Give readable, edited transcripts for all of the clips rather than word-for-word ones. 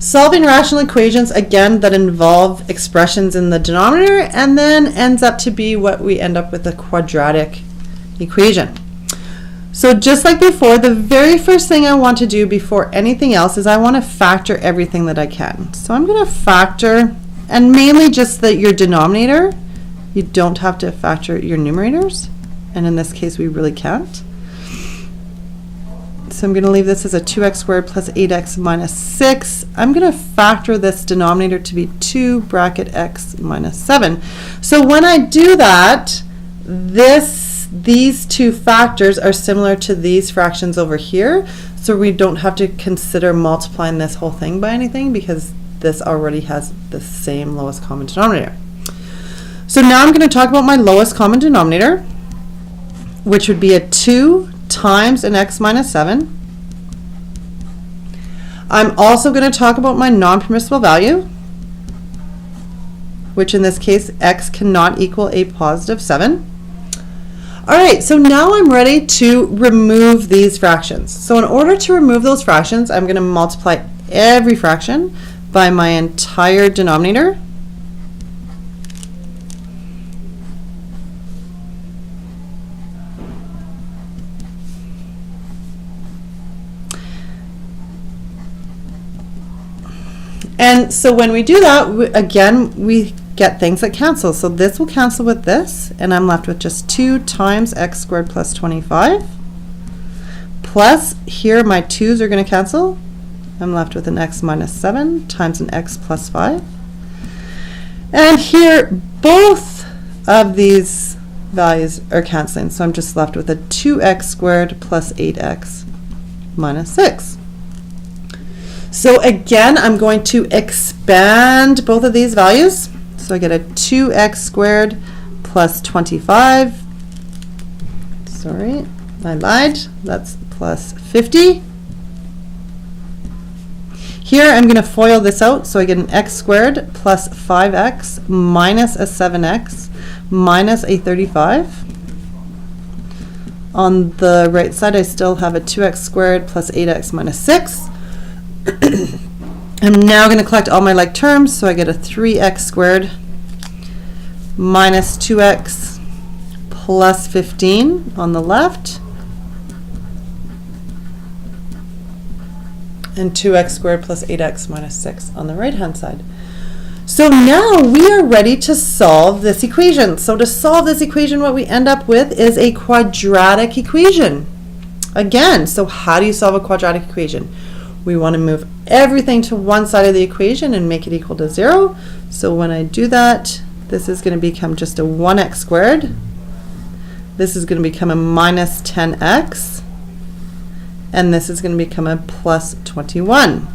Solving rational equations, again, that involve expressions in the denominator and then ends up to be what we end up with a quadratic equation. So just like before, the very first thing I want to do before anything else is I want to factor everything that I can. So I'm going to factor, and mainly just your denominator. You don't have to factor your numerators, and in this case we really can't. So I'm going to leave this as a 2x squared plus 8x minus 6. I'm going to factor this denominator to be 2 bracket x minus 7. So when I do that, these two factors are similar to these fractions over here. So we don't have to consider multiplying this whole thing by anything because this already has the same lowest common denominator. So now I'm going to talk about my lowest common denominator, which would be a 2 times an x minus 7. I'm also going to talk about my non-permissible value, which in this case x cannot equal a positive 7. Alright, so now I'm ready to remove these fractions. So in order to remove those fractions, I'm going to multiply every fraction by my entire denominator. And so when we do that, we get things that cancel. So this will cancel with this, and I'm left with just 2 times x squared plus 25. Plus, here my 2's are going to cancel. I'm left with an x minus 7 times an x plus 5. And here, both of these values are canceling. So I'm just left with a 2x squared plus 8x minus 6. So again, I'm going to expand both of these values. So I get a 2x squared plus 25. Sorry, I lied. That's plus 50. Here I'm going to FOIL this out. So I get an x squared plus 5x minus a 7x minus a 35. On the right side, I still have a 2x squared plus 8x minus 6. I'm now going to collect all my like terms, so I get a 3x squared minus 2x plus 15 on the left, and 2x squared plus 8x minus 6 on the right hand side. So now we are ready to solve this equation. So to solve this equation, what we end up with is a quadratic equation. Again, so how do you solve a quadratic equation? We want to move everything to one side of the equation and make it equal to 0. So when I do that, this is going to become just a 1x squared. This is going to become a minus 10x. And this is going to become a plus 21.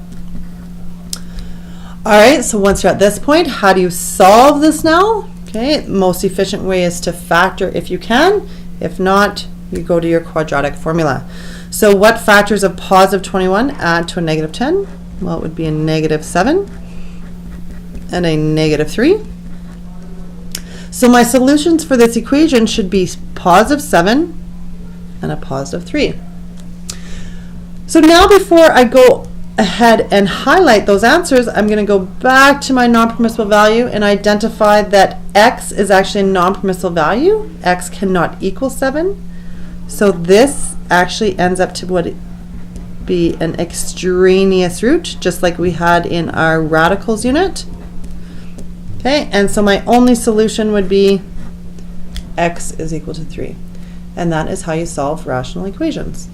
Alright, so once you're at this point, how do you solve this now? Okay, most efficient way is to factor if you can. If not, you go to your quadratic formula. So what factors of positive 21 add to a negative 10? Well, it would be a negative 7 and a negative 3. So my solutions for this equation should be positive 7 and a positive 3. So now before I go ahead and highlight those answers, I'm going to go back to my non-permissible value and identify that x is actually a non-permissible value. X cannot equal 7. So this actually ends up to be an extraneous root, just like we had in our radicals unit. Okay, and so my only solution would be x is equal to 3. And that is how you solve rational equations.